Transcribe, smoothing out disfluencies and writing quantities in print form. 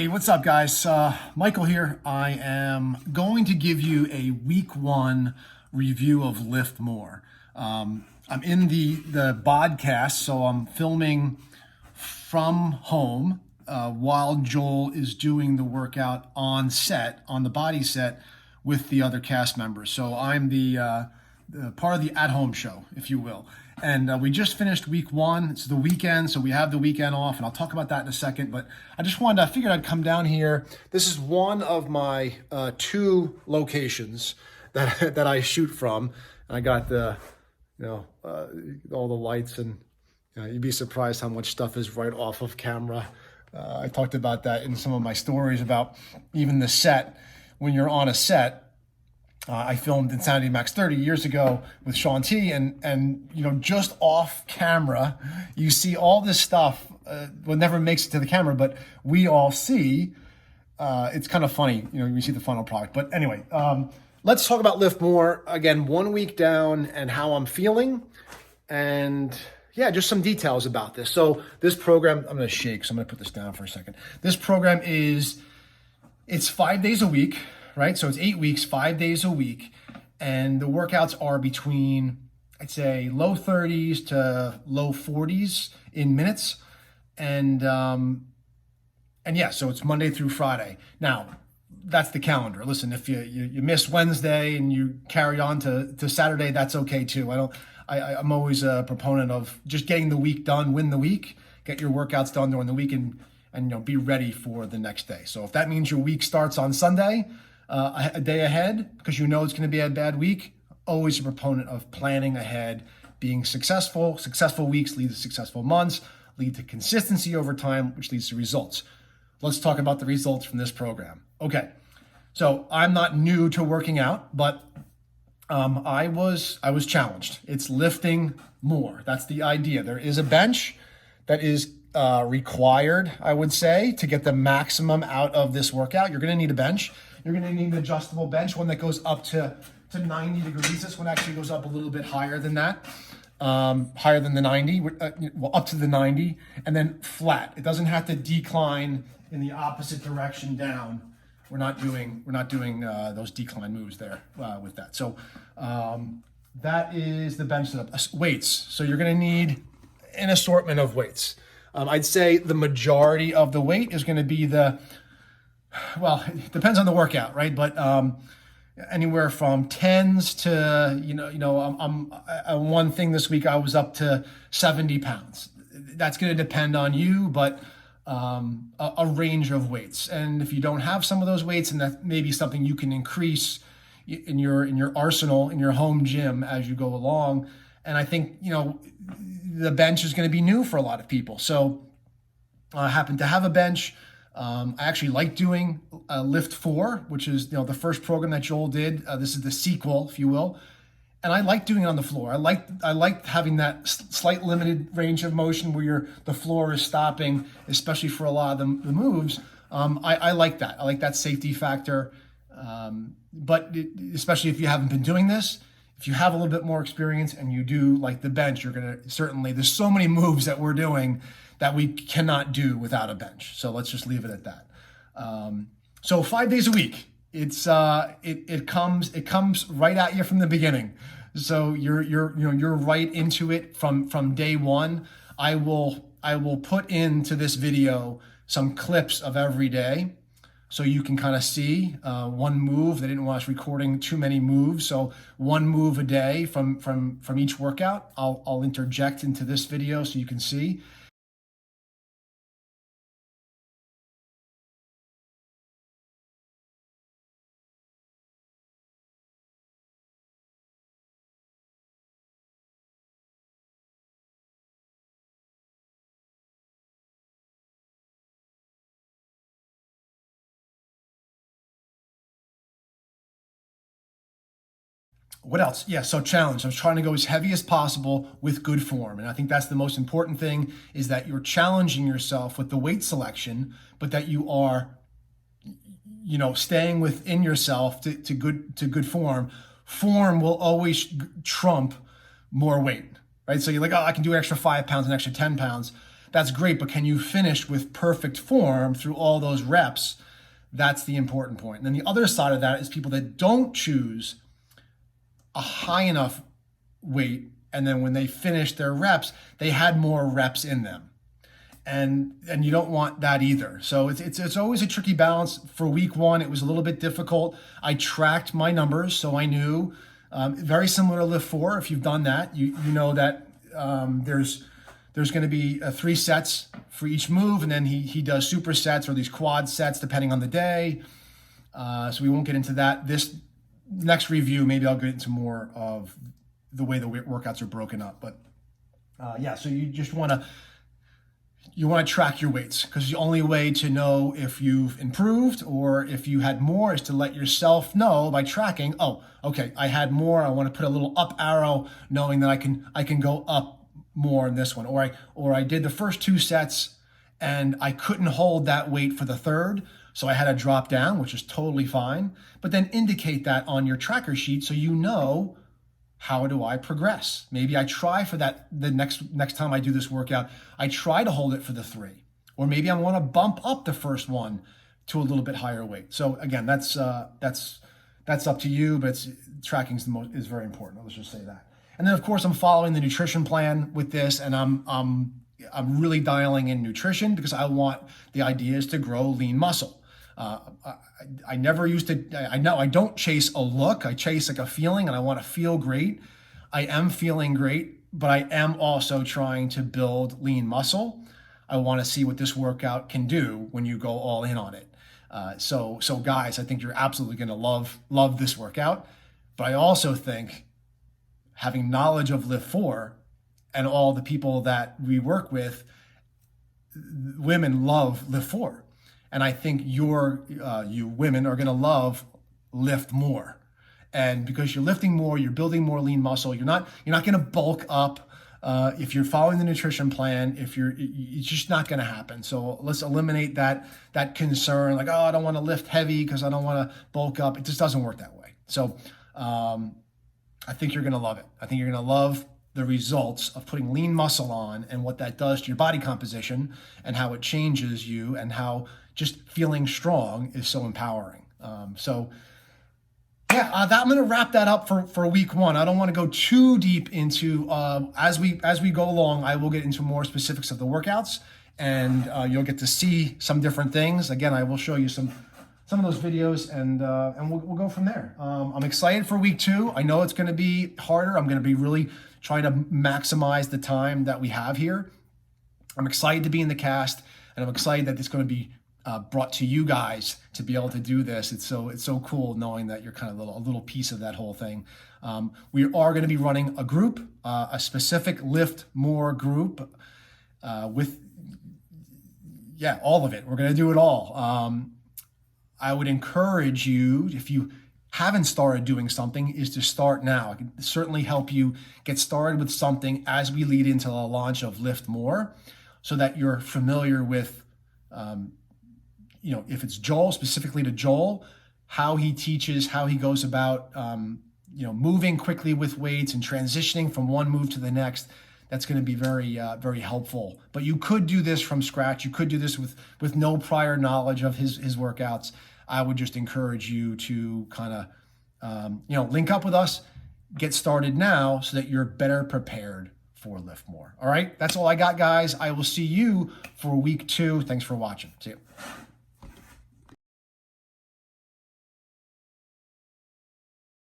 Hey, what's up, guys? Michael here. I am going to give you a week one review of LIIFT MORE. I'm in the podcast, so I'm filming from home while Joel is doing the workout on set, on the body set, with the other cast members. So I'm the part of the at-home show, if you will. And we just finished week one. It's the weekend, so we have the weekend off, and I'll talk about that in a second. But I figured I'd come down here. This is one of my two locations that I shoot from. And I got all the lights, and you'd be surprised how much stuff is right off of camera. I talked about that in some of my stories about even the set. When you're on a set, I filmed Insanity Max 30 years ago with Sean T, and just off camera, you see all this stuff. Never makes it to the camera, but we all see. It's kind of funny, you see the final product. But anyway, let's talk about LIIFT MORE. Again, 1 week down and how I'm feeling, and yeah, just some details about this. So this program, I'm going to shake, so I'm going to put this down for a second. This program it's 5 days a week. Right? So it's 8 weeks, 5 days a week. And the workouts are between, I'd say, low 30s to low 40s in minutes. And yeah, so it's Monday through Friday. Now, that's the calendar. Listen, if you miss Wednesday and you carry on to Saturday, that's okay too. I'm always a proponent of just getting the week done, win the week, get your workouts done during the week, and be ready for the next day. So if that means your week starts on Sunday, a day ahead, because it's going to be a bad week, always a proponent of planning ahead, being successful. Successful weeks lead to successful months, lead to consistency over time, which leads to results. Let's talk about the results from this program. Okay, so I'm not new to working out, but I was challenged. It's lifting more. That's the idea. There is a bench that is required, I would say, to get the maximum out of this workout. You're going to need a bench. You're going to need an adjustable bench, one that goes up to 90 degrees. This one actually goes up a little bit higher than that, higher than the 90, up to the 90, and then flat. It doesn't have to decline in the opposite direction down. We're not doing those decline moves there with that. So that is the bench setup. Weights. So you're going to need an assortment of weights. I'd say the majority of the weight is going to be it depends on the workout, right? But anywhere from 10s to, one thing this week I was up to 70 pounds. That's going to depend on you, but a range of weights. And if you don't have some of those weights, and that may be something you can increase in your arsenal, in your home gym as you go along. And I think, the bench is going to be new for a lot of people. So I happen to have a bench. I actually like doing LIIFT MORE, which is the first program that Joel did. This is the sequel, if you will, and I like doing it on the floor. I like having that slight limited range of motion where the floor is stopping, especially for a lot of the moves. I like that. I like that safety factor. But especially if you haven't been doing this, if you have a little bit more experience and you do like the bench, you're gonna there's so many moves that we're doing that we cannot do without a bench. So let's just leave it at that. So 5 days a week, it comes right at you from the beginning. So you're right into it from day one. I will put into this video some clips of every day, so you can kind of see one move. They didn't want us recording too many moves, so one move a day from each workout. I'll interject into this video so you can see. What else? Yeah, so challenge. I was trying to go as heavy as possible with good form. And I think that's the most important thing, is that you're challenging yourself with the weight selection, but that you are, staying within yourself to good form. Form will always trump more weight, right? So you're like, oh, I can do an extra 5 pounds, an extra 10 pounds. that's great, but can you finish with perfect form through all those reps? That's the important point. And then the other side of that is people that don't choose a high enough weight, and then when they finish their reps, they had more reps in them. And you don't want that either. So it's always a tricky balance. For week one, it was a little bit difficult. I tracked my numbers, so I knew, very similar to Lift 4. If you've done that, you know that there's going to be 3 sets for each move, and then he does supersets or these quad sets depending on the day. So we won't get into that. This next review, maybe I'll get into more of the way the workouts are broken up. But yeah, so you just want to track your weights, because the only way to know if you've improved or if you had more is to let yourself know by tracking, oh, okay, I had more. I want to put a little up arrow knowing that I can go up more in this one. Or I did the first 2 sets and I couldn't hold that weight for the third, so I had to drop down, which is totally fine. But then indicate that on your tracker sheet so you know, how do I progress? Maybe I try for that the next time I do this workout, I try to hold it for the 3. Or maybe I want to bump up the first one to a little bit higher weight. So again, that's up to you, but tracking is very important. Let's just say that. And then of course I'm following the nutrition plan with this, and I'm really dialing in nutrition because I want the idea is to grow lean muscle. I never used to, I know I don't chase a look, I chase like a feeling, and I want to feel great. I am feeling great, but I am also trying to build lean muscle. I want to see what this workout can do when you go all in on it. So guys, I think you're absolutely going to love this workout. But I also think having knowledge of Lift 4 and all the people that we work with, women love Lift 4. And I think you women are going to love Lift More. And because you're lifting more, you're building more lean muscle. You're not going to bulk up if you're following the nutrition plan. It's just not going to happen. So let's eliminate that concern. Like, oh, I don't want to lift heavy because I don't want to bulk up. It just doesn't work that way. So I think you're going to love it. I think you're going to love the results of putting lean muscle on and what that does to your body composition and how it changes you and how just feeling strong is so empowering. Yeah, I'm going to wrap that up for week one. I don't want to go too deep into, as we go along, I will get into more specifics of the workouts, and you'll get to see some different things. Again, I will show you some of those videos, and we'll go from there. I'm excited for week 2. I know it's going to be harder. I'm going to be really trying to maximize the time that we have here. I'm excited to be in the cast, and I'm excited that it's going to be brought to you guys to be able to do this. It's so cool knowing that you're kind of a little piece of that whole thing. We are going to be running a group, a specific Lift More group with all of it. We're going to do it all. I would encourage you, if you haven't started doing something, is to start now. I can certainly help you get started with something as we lead into the launch of Lift More, so that you're familiar with if it's Joel, specifically to Joel, how he teaches, how he goes about, moving quickly with weights and transitioning from one move to the next. That's going to be very, very helpful. But you could do this from scratch. You could do this with no prior knowledge of his workouts. I would just encourage you to kind of, link up with us, get started now so that you're better prepared for Lift More. All right, that's all I got, guys. I will see you for week 2. Thanks for watching. See you.